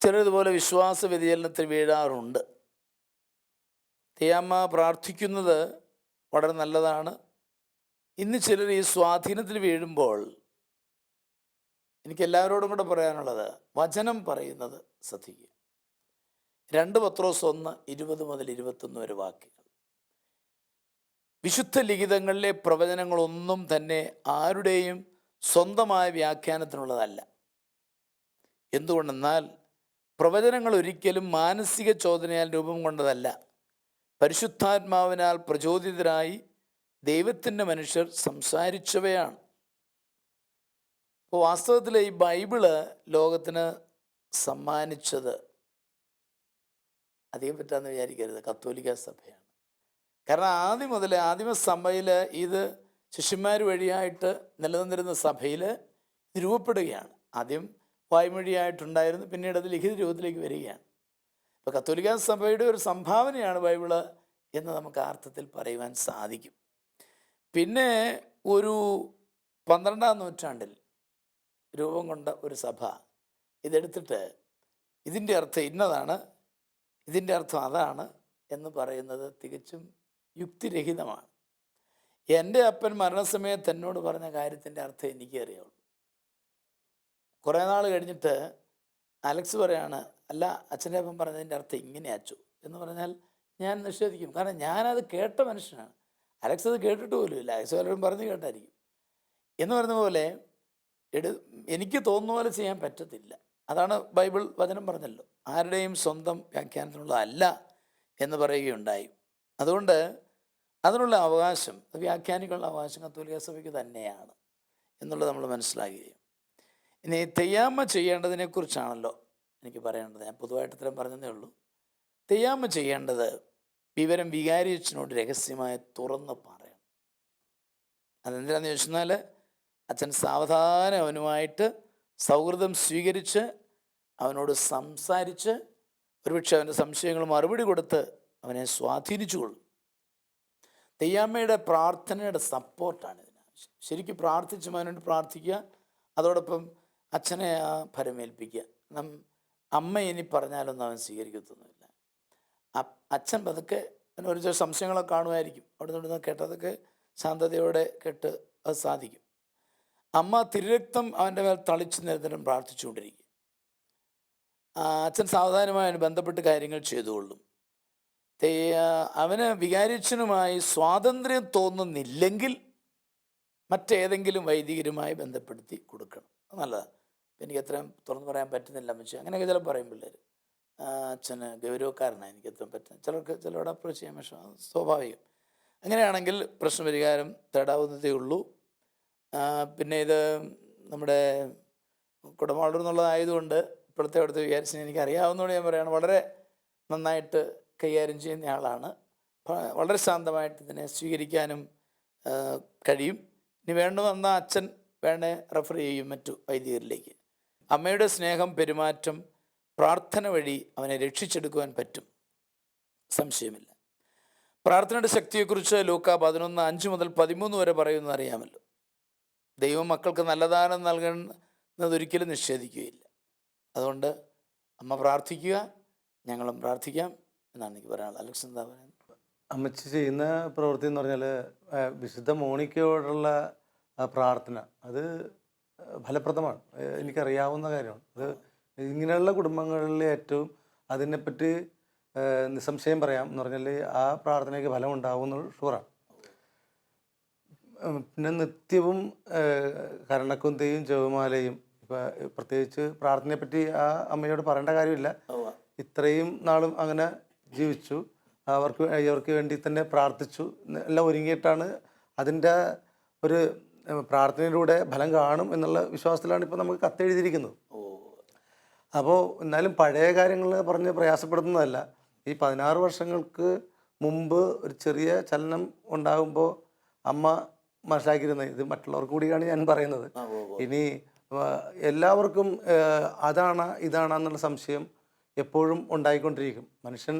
ചിലരിതുപോലെ വിശ്വാസ വ്യതിചലനത്തിൽ വീഴാറുണ്ട്. തേമ്മ പ്രാർത്ഥിക്കുന്നത് വളരെ നല്ലതാണ്. ഇന്ന് ചിലർ ഈ സ്വാധീനത്തിൽ വീഴുമ്പോൾ എനിക്ക് എല്ലാവരോടും കൂടെ പറയാനുള്ളത്, വചനം പറയുന്നത് ശ്രദ്ധിക്കുക. 2 പത്രോസ് 1:20-21 വരെ വാക്യങ്ങൾ. വിശുദ്ധ ലിഖിതങ്ങളിലെ പ്രവചനങ്ങളൊന്നും തന്നെ ആരുടെയും സ്വന്തമായ വ്യാഖ്യാനത്തിനുള്ളതല്ല. എന്തുകൊണ്ടെന്നാൽ പ്രവചനങ്ങൾ ഒരിക്കലും മാനസിക ചോദനയാൽ രൂപം കൊണ്ടതല്ല, പരിശുദ്ധാത്മാവിനാൽ പ്രചോദിതരായി ദൈവത്തിൻ്റെ മനുഷ്യർ സംസാരിച്ചവയാണ്. അപ്പോൾ വാസ്തവത്തിൽ ഈ ബൈബിള് ലോകത്തിന് സമ്മാനിച്ചത് അധികം പറ്റാന്ന് വിചാരിക്കരുത്, കത്തോലിക്ക സഭയാണ്. കാരണം ആദ്യം മുതൽ ആദിമസഭയിൽ ഇത് ശിഷ്യന്മാർ വഴിയായിട്ട് നിലനിന്നിരുന്ന സഭയിൽ ഇത് രൂപപ്പെടുകയാണ്. ആദ്യം വായ്മൊഴിയായിട്ടുണ്ടായിരുന്നു, പിന്നീട് അത് ലിഖിത രൂപത്തിലേക്ക് വരികയാണ്. ഇപ്പോൾ കത്തോലിക്ക സഭയുടെ ഒരു സംഭാവനയാണ് ബൈബിള് എന്ന് നമുക്ക് ആ അർത്ഥത്തിൽ പറയുവാൻ സാധിക്കും. പിന്നെ ഒരു 12-ാം നൂറ്റാണ്ടിൽ രൂപം കൊണ്ട ഒരു സഭ ഇതെടുത്തിട്ട് ഇതിൻ്റെ അർത്ഥം ഇന്നതാണ്, ഇതിൻ്റെ അർത്ഥം അതാണ് എന്ന് പറയുന്നത് തികച്ചും യുക്തിരഹിതമാണ്. എൻ്റെ അപ്പൻ മരണസമയത്ത് എന്നോട് പറഞ്ഞ കാര്യത്തിൻ്റെ അർത്ഥം എനിക്കേ അറിയാവുള്ളൂ. കുറേ നാൾ കഴിഞ്ഞിട്ട് അലക്സ് പറയാണ്, അല്ല അച്ഛൻ്റെ അപ്പൻ പറഞ്ഞതിൻ്റെ അർത്ഥം ഇങ്ങനെ അച്ചു എന്ന് പറഞ്ഞാൽ ഞാൻ നിഷേധിക്കും. കാരണം ഞാനത് കേട്ട മനുഷ്യനാണ്. അലക്സ് അത് കേട്ടിട്ട് പോലും ഇല്ല, അലക്സ് പലരും പറഞ്ഞു കേട്ടായിരിക്കും. എന്ന് പറഞ്ഞ പോലെ എനിക്ക് തോന്നുന്ന പോലെ ചെയ്യാൻ പറ്റത്തില്ല. അതാണ് ബൈബിൾ വചനം പറഞ്ഞല്ലോ, ആരുടെയും സ്വന്തം വ്യാഖ്യാനത്തിനുള്ളതല്ല എന്ന് പറയുകയുണ്ടായി. അതുകൊണ്ട് അതിനുള്ള അവകാശം, വ്യാഖ്യാനിക്കുള്ള അവകാശം കത്തോലിക്ക സഭയ്ക്ക് തന്നെയാണ് എന്നുള്ളത് നമ്മൾ മനസ്സിലാക്കുകയും. ഇനി തെയ്യാമ്മ ചെയ്യേണ്ടതിനെക്കുറിച്ചാണല്ലോ എനിക്ക് പറയേണ്ടത്. ഞാൻ പൊതുവായിട്ട് ഇത്രയും പറഞ്ഞതേ ഉള്ളൂ. തെയ്യാമ്മ ചെയ്യേണ്ടത് വിവരം വികാരിയച്ഛനോട് രഹസ്യമായി തുറന്ന് പറയണം. അതെന്തിനാന്ന് ചോദിച്ചെന്നാൽ അച്ഛൻ സാവധാനം അവനുമായിട്ട് സൗഹൃദം സ്വീകരിച്ച് അവനോട് സംസാരിച്ച് ഒരുപക്ഷെ അവൻ്റെ സംശയങ്ങൾ മറുപടി കൊടുത്ത് അവനെ സ്വാധീനിച്ചുകൊള്ളും. തെയ്യാമ്മയുടെ പ്രാർത്ഥനയുടെ സപ്പോർട്ടാണ് ഇതിനാവശ്യം. ശരിക്കും പ്രാർത്ഥിച്ച് അവനോട് പ്രാർത്ഥിക്കുക, അതോടൊപ്പം അച്ഛനെ ഫലമേൽപ്പിക്കുക. അമ്മ ഇനി പറഞ്ഞാലൊന്നും അവൻ സ്വീകരിക്കത്തൊന്നുമില്ല. അച്ഛൻ പതുക്കെ ഒരു ചില സംശയങ്ങളൊക്കെ കാണുമായിരിക്കും, അവിടെ നിന്ന് കേട്ടതൊക്കെ ശാന്തതയോടെ കേട്ട് അത് സാധിക്കും. അമ്മ തിരുരക്തം അവൻ്റെ മേൽ തളിച്ച് നിരന്തരം പ്രാർത്ഥിച്ചുകൊണ്ടിരിക്കും. അച്ഛൻ സാവധാനമായി അവന് ബന്ധപ്പെട്ട് കാര്യങ്ങൾ ചെയ്തുകൊള്ളും. അവന് വികാരിച്ചനുമായി സ്വാതന്ത്ര്യം തോന്നുന്നില്ലെങ്കിൽ മറ്റേതെങ്കിലും വൈദികരുമായി ബന്ധപ്പെടുത്തി കൊടുക്കണം. നല്ലതാണ്. എനിക്ക് അത്രയും തുറന്നു പറയാൻ പറ്റുന്നില്ല അമ്മച്ചി, അങ്ങനെയൊക്കെ ചില പറയും പിള്ളേർ. അച്ഛന് ഗൗരവക്കാരനാണ്, എനിക്ക് അത്രയും പറ്റുന്നത്. ചിലരോട് അപ്രോച്ച് ചെയ്യാൻ വിഷമം സ്വാഭാവികം. അങ്ങനെയാണെങ്കിൽ പ്രശ്നപരിഹാരം തേടാവുന്നതേ ഉള്ളൂ. പിന്നെ ഇത് നമ്മുടെ കുടമാളൂർ എന്നുള്ളതായതുകൊണ്ട് ഇപ്പോഴത്തെ അവിടുത്തെ വികാരിച്ചിനെ എനിക്ക് അറിയാവുന്നതുകൊണ്ട് ഞാൻ പറയുകയാണ്, വളരെ നന്നായിട്ട് കൈകാര്യം ചെയ്യുന്ന ആളാണ്. വളരെ ശാന്തമായിട്ട് ഇതിനെ സ്വീകരിക്കാനും കഴിയും. ഇനി വേണ്ട വന്നാൽ അച്ഛൻ വേണേ റെഫർ ചെയ്യും മറ്റു വൈദികരിലേക്ക്. അമ്മയുടെ സ്നേഹം, പെരുമാറ്റം, പ്രാർത്ഥന വഴി അവനെ രക്ഷിച്ചെടുക്കുവാൻ പറ്റും, സംശയമില്ല. പ്രാർത്ഥനയുടെ ശക്തിയെക്കുറിച്ച് ലൂക്ക 11:5 മുതൽ 13 വരെ പറയുന്നത് അറിയാമല്ലോ. ദൈവം മക്കൾക്ക് നല്ലദാനം നൽകുന്നതൊരിക്കലും നിഷേധിക്കുകയില്ല. അതുകൊണ്ട് അമ്മ പ്രാർത്ഥിക്കുക, ഞങ്ങളും പ്രാർത്ഥിക്കാം എന്നാണ് എനിക്ക് പറയാനുള്ളത്. അലക്സ് എന്താ പറയുന്നത്? അമ്മച്ചി ചെയ്യുന്ന പ്രവൃത്തി എന്ന് പറഞ്ഞാൽ വിശുദ്ധ മോണിക്കയോടുള്ള പ്രാർത്ഥന അത് ഫലപ്രദമാണ്. എനിക്കറിയാവുന്ന കാര്യമാണ്. അത് ഇങ്ങനെയുള്ള കുടുംബങ്ങളിൽ ഏറ്റവും അതിനെപ്പറ്റി നിസ്സംശയം പറയാം എന്ന് പറഞ്ഞാൽ ആ പ്രാർത്ഥനയ്ക്ക് ഫലം ഉണ്ടാവുമെന്ന് ഷുവറാണ്. പിന്നെ നിത്യവും കരണക്കുന്തയും ജപമാലയും, ഇപ്പം പ്രത്യേകിച്ച് പ്രാർത്ഥനയെപ്പറ്റി ആ അമ്മയോട് പറയേണ്ട കാര്യമില്ല. ഇത്രയും നാളും അങ്ങനെ ജീവിച്ചു, അവർക്ക് വേണ്ടി തന്നെ പ്രാർത്ഥിച്ചു, എല്ലാം ഒരുങ്ങിയിട്ടാണ്. അതിൻ്റെ ഒരു പ്രാർത്ഥനയിലൂടെ ഫലം കാണും എന്നുള്ള വിശ്വാസത്തിലാണ് ഇപ്പോൾ നമുക്ക് കത്തെഴുതിയിരിക്കുന്നത്. അപ്പോൾ എന്നാലും പഴയ കാര്യങ്ങൾ പറഞ്ഞ് പ്രയാസപ്പെടുന്നതല്ല. ഈ 16 വർഷങ്ങൾക്ക് മുമ്പ് ഒരു ചെറിയ ചലനം ഉണ്ടാകുമ്പോൾ അമ്മ മനസ്സിലാക്കിയിരുന്നത്, ഇത് മറ്റുള്ളവർക്ക് കൂടിയാണ് ഞാൻ പറയുന്നത്. ഇനി എല്ലാവർക്കും ഇതാണെന്നുള്ള സംശയം എപ്പോഴും ഉണ്ടായിക്കൊണ്ടിരിക്കും. മനുഷ്യൻ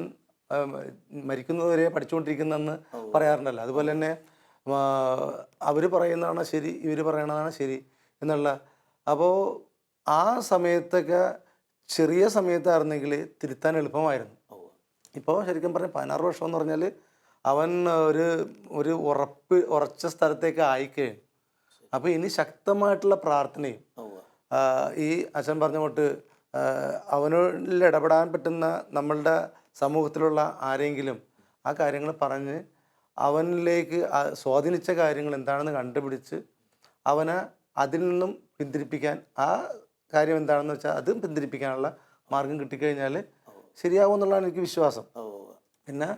മരിക്കുന്നതുവരെ പഠിച്ചുകൊണ്ടിരിക്കുന്നതെന്ന് പറയാറുണ്ടല്ലോ. അതുപോലെ തന്നെ അവർ പറയുന്നതാണ് ശരി, ഇവർ പറയണതാണ് ശരി എന്നുള്ള. അപ്പോൾ ആ സമയത്തൊക്കെ ചെറിയ സമയത്തായിരുന്നെങ്കിൽ തിരുത്താൻ എളുപ്പമായിരുന്നു. ഇപ്പോൾ ശരിക്കും പറഞ്ഞാൽ 16 വർഷം എന്ന് പറഞ്ഞാൽ അവൻ ഒരു ഉറച്ച സ്ഥലത്തേക്ക് ആയിക്കഴിഞ്ഞു. അപ്പോൾ ഇനി ശക്തമായിട്ടുള്ള പ്രാർത്ഥനയും ഈ അച്ഛൻ പറഞ്ഞ തൊട്ട് അവനിൽ ഇടപെടാൻ പറ്റുന്ന നമ്മളുടെ സമൂഹത്തിലുള്ള ആരെങ്കിലും ആ കാര്യങ്ങൾ പറഞ്ഞ് അവനിലേക്ക് സ്വാധീനിച്ച കാര്യങ്ങൾ എന്താണെന്ന് കണ്ടുപിടിച്ച് അവനെ അതിൽ നിന്നും പിന്തിരിപ്പിക്കാൻ, ആ കാര്യം എന്താണെന്ന് വെച്ചാൽ അതും പിന്തിരിപ്പിക്കാനുള്ള മാർഗം കിട്ടിക്കഴിഞ്ഞാൽ ശരിയാവുമെന്നുള്ളതാണ് എനിക്ക് വിശ്വാസം. പിന്നെ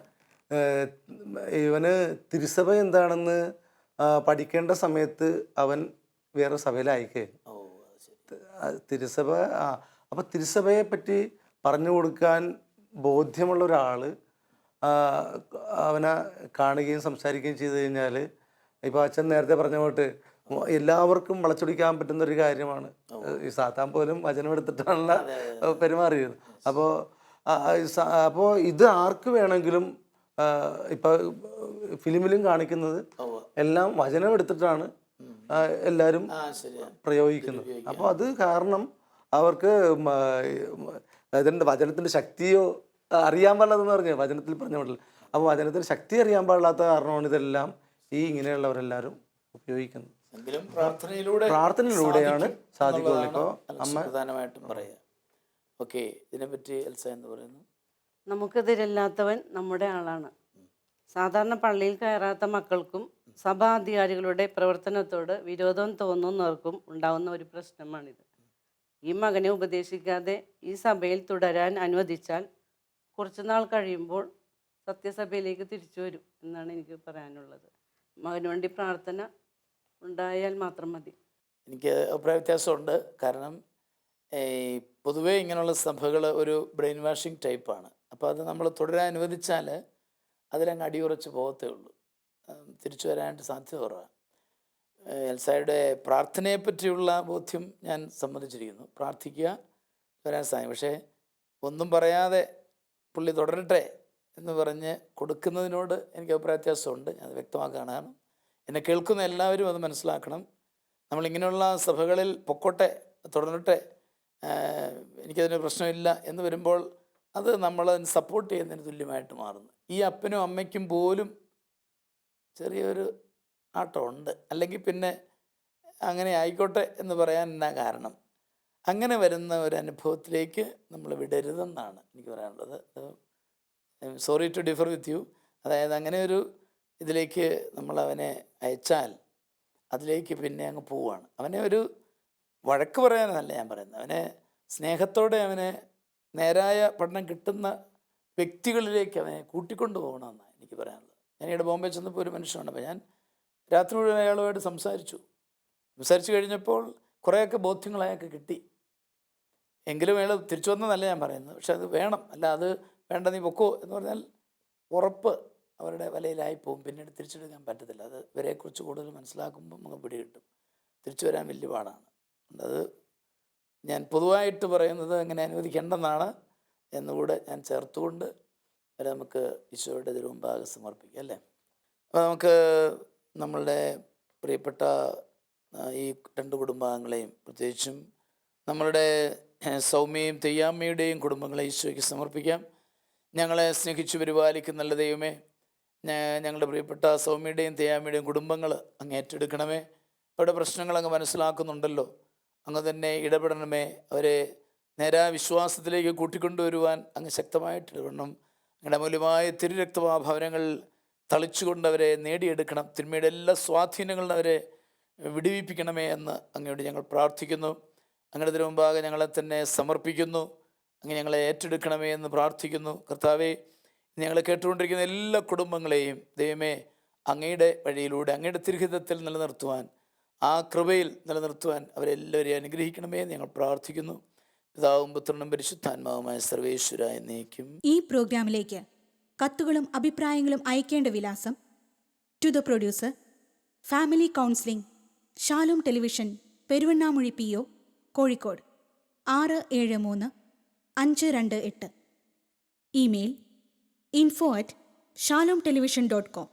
ഇവന് തിരുസഭ എന്താണെന്ന് പഠിക്കേണ്ട സമയത്ത് അവൻ വേറെ സഭയിലായിക്കഴിഞ്ഞു. തിരുസഭ അപ്പോൾ തിരുസഭയെ പറ്റി പറഞ്ഞു കൊടുക്കാൻ ബോധ്യമുള്ള ഒരാൾ അവനെ കാണുകയും സംസാരിക്കുകയും ചെയ്തു കഴിഞ്ഞാൽ, ഇപ്പോൾ അച്ഛൻ നേരത്തെ പറഞ്ഞ പോട്ട് എല്ലാവർക്കും വളച്ചൊടിക്കാൻ പറ്റുന്ന ഒരു കാര്യമാണ്. ഈ സാത്താൻ പോലും വചനം എടുത്തിട്ടാണല്ലോ പെരുമാറിയത്. അപ്പോൾ ഇത് ആർക്ക് വേണമെങ്കിലും, ഇപ്പം ഫിലിമിലും കാണിക്കുന്നത് എല്ലാം വചനം എടുത്തിട്ടാണ് എല്ലാവരും പ്രയോഗിക്കുന്നത്. അപ്പോൾ അത് കാരണം അവർക്ക് അതിൻ്റെ വചനത്തിൻ്റെ ശക്തിയോ അറിയാൻ പാടില്ലെന്ന് പറഞ്ഞു, വചനത്തിൽ പറഞ്ഞ പാടില്ല. അപ്പോൾ വചനത്തിന് ശക്തി അറിയാൻ പാടില്ലാത്ത കാരണമാണ് ഇതെല്ലാം ഇങ്ങനെയുള്ളവരെല്ലാവരും ഉപയോഗിക്കുന്നത്. പ്രാർത്ഥനയിലൂടെയാണ് സാധിക്കുള്ളൂ. ഇപ്പോൾ അമ്മ പ്രധാനമായിട്ടും പറയാം. ഓക്കെ, ഇതിനെപ്പറ്റി എൽസ എന്ന് പറയുന്നു. നമുക്കെതിരല്ലാത്തവൻ നമ്മുടെ ആളാണ്. സാധാരണ പള്ളിയിൽ കയറാത്ത മക്കൾക്കും സഭാധികാരികളുടെ പ്രവർത്തനത്തോട് വിരോധം തോന്നുന്നവർക്കും ഉണ്ടാകുന്ന ഒരു പ്രശ്നമാണിത്. ഈ മകനെ ഉപദേശിക്കാതെ ഈ സഭയിൽ തുടരാൻ അനുവദിച്ചാൽ കുറച്ചുനാൾ കഴിയുമ്പോൾ സത്യസഭയിലേക്ക് തിരിച്ചു വരും എന്നാണ് എനിക്ക് പറയാനുള്ളത്. മകന് വേണ്ടി പ്രാർത്ഥന ഉണ്ടായാൽ മാത്രം മതി. എനിക്ക് അഭിപ്രായ വ്യത്യാസമുണ്ട്. കാരണം പൊതുവേ ഇങ്ങനെയുള്ള സഭകൾ ഒരു ബ്രെയിൻ വാഷിംഗ് ടൈപ്പാണ്. അപ്പോൾ അത് നമ്മൾ തുടരാൻ അനുവദിച്ചാൽ അതിലങ്ങ് അടിയുറച്ച് പോകത്തേ ഉള്ളൂ, തിരിച്ചു വരാനായിട്ട് സാധ്യത കുറവാണ്. എൽസായുടെ പ്രാർത്ഥനയെപ്പറ്റിയുള്ള ബോധ്യം ഞാൻ സമ്മതിച്ചിരിക്കുന്നു. പ്രാർത്ഥിക്കുക, വരാൻ സാധിക്കും. പക്ഷേ ഒന്നും പറയാതെ പുള്ളി തുടരട്ടെ എന്ന് പറഞ്ഞ് കൊടുക്കുന്നതിനോട് എനിക്ക് അഭിപ്രായ വ്യത്യാസമുണ്ട്. അത് വ്യക്തമാക്കുകയാണ്. എന്നെ കേൾക്കുന്ന എല്ലാവരും അത് മനസ്സിലാക്കണം. നമ്മളിങ്ങനെയുള്ള സഭകളിൽ പൊക്കോട്ടെ, തുടരട്ടെ, എനിക്കതിന് പ്രശ്നമില്ല എന്ന് വരുമ്പോൾ അത് നമ്മളതിന് സപ്പോർട്ട് ചെയ്യുന്നതിന് തുല്യമായിട്ട് മാറുന്നു. ഈ അപ്പനും അമ്മയ്ക്കും പോലും ചെറിയൊരു ആട്ടമുണ്ട്. അല്ലെങ്കിൽ പിന്നെ അങ്ങനെ ആയിക്കോട്ടെ എന്ന് പറയാൻ എന്നാ കാരണം? അങ്ങനെ വരുന്ന ഒരു അനുഭവത്തിലേക്ക് നമ്മൾ വിടരുതെന്നാണ് എനിക്ക് പറയാനുള്ളത്. Sorry to differ with you. അതായത് അങ്ങനെ ഒരു ഇതിലേക്ക് നമ്മൾ അവനെ അയച്ചാൽ അതിലേക്ക് പിന്നെ അങ്ങ് പോവുകയാണ്. അവനെ ഒരു വഴക്ക് പറയാനല്ല ഞാൻ പറയുന്നത്, അവനെ സ്നേഹത്തോടെ അവനെ നേരായ പഠനം കിട്ടുന്ന വ്യക്തികളിലേക്ക് അവനെ കൂട്ടിക്കൊണ്ടു പോകണമെന്നാണ് എനിക്ക് പറയാനുള്ളത്. ഞാനിവിടെ ബോംബെ ചെന്നപ്പോൾ ഒരു മനുഷ്യനുണ്ട്. അപ്പോൾ ഞാൻ രാത്രി മുഴുവൻ അയാളുമായിട്ട് സംസാരിച്ചു കഴിഞ്ഞപ്പോൾ കുറേയൊക്കെ ബോധ്യങ്ങൾ അയാൾക്ക് കിട്ടി. എങ്കിലും അയാൾ തിരിച്ചു വന്നതല്ല ഞാൻ പറയുന്നത്, പക്ഷെ അത് വേണം. അല്ല അത് വേണ്ട, നീ പൊക്കോ എന്ന് പറഞ്ഞാൽ ഉറപ്പ് അവരുടെ വലയിലായിപ്പോവും, പിന്നീട് തിരിച്ചെടുക്കാൻ പറ്റത്തില്ല. അത് ഇവരെക്കുറിച്ച് കൂടുതൽ മനസ്സിലാക്കുമ്പോൾ നമുക്ക് പിടികിട്ടും. തിരിച്ചു വരാൻ വലിയ പാടാണ്. അത് ഞാൻ പൊതുവായിട്ട് പറയുന്നത് അങ്ങനെ അനുവദിക്കേണ്ടെന്നാണ് എന്നുകൂടെ ഞാൻ ചേർത്തുകൊണ്ട് വരെ നമുക്ക് ഈശോയുടെ തിരുമുമ്പാകെ സമർപ്പിക്കാം, അല്ലേ? അപ്പോൾ നമുക്ക് നമ്മളുടെ പ്രിയപ്പെട്ട ഈ 2 കുടുംബാംഗങ്ങളെയും, പ്രത്യേകിച്ചും നമ്മളുടെ സൗമ്യയും തെയ്യാമ്മയുടെയും കുടുംബങ്ങളെ ഈശോയ്ക്ക് സമർപ്പിക്കാം. ഞങ്ങളെ സ്നേഹിച്ചു പരിപാലിക്കുന്ന നല്ല ദൈവമേ, ഞങ്ങളുടെ പ്രിയപ്പെട്ട സൗമ്യയുടെയും തെയ്യാമ്മയുടെയും കുടുംബങ്ങൾ അങ്ങ് ഏറ്റെടുക്കണമേ. അവരുടെ പ്രശ്നങ്ങൾ അങ്ങ് മനസ്സിലാക്കുന്നുണ്ടല്ലോ, അങ്ങ് തന്നെ ഇടപെടണമേ. അവരെ നേരാ വിശ്വാസത്തിലേക്ക് കൂട്ടിക്കൊണ്ടുവരുവാൻ അങ്ങ് ശക്തമായിട്ട് ഇടപെടണം. അങ്ങയുടെ അമൂല്യമായ തിരുരക്തഭവനങ്ങൾ തളിച്ചുകൊണ്ട് അവരെ നേടിയെടുക്കണം. തിന്മയുടെ എല്ലാ സ്വാധീനങ്ങളും അവരെ വിടുവിപ്പിക്കണമേ എന്ന് അങ്ങയോട് ഞങ്ങൾ പ്രാർത്ഥിക്കുന്നു. അങ്ങയുടെ തിരുമുമ്പാകെ ഞങ്ങളെ തന്നെ സമർപ്പിക്കുന്നു. അങ്ങ് ഞങ്ങളെ ഏറ്റെടുക്കണമേ എന്ന് പ്രാർത്ഥിക്കുന്നു. കർത്താവേ, ഞങ്ങളെ കേട്ടുകൊണ്ടിരിക്കുന്ന എല്ലാ കുടുംബങ്ങളെയും ദൈവമേ അങ്ങയുടെ വഴിയിലൂടെ അങ്ങയുടെ തിരുഹിതത്തിൽ നിലനിർത്തുവാൻ, ആ കൃപയിൽ നിലനിർത്തുവാൻ അവരെല്ലാവരെയും അനുഗ്രഹിക്കണമേ എന്ന് ഞങ്ങൾ പ്രാർത്ഥിക്കുന്നു. പിതാവും പുത്രനും പരിശുദ്ധാത്മാവുമായ സർവേശ്വര എന്നേക്കും. ഈ പ്രോഗ്രാമിലേക്ക് കത്തുകളും അഭിപ്രായങ്ങളും അയക്കേണ്ട വിലാസം: to the producer, family counselling, Shalom television, Peruvannamuzhi PO, Kozhikode 673528. Email info@shalomtelevision.com.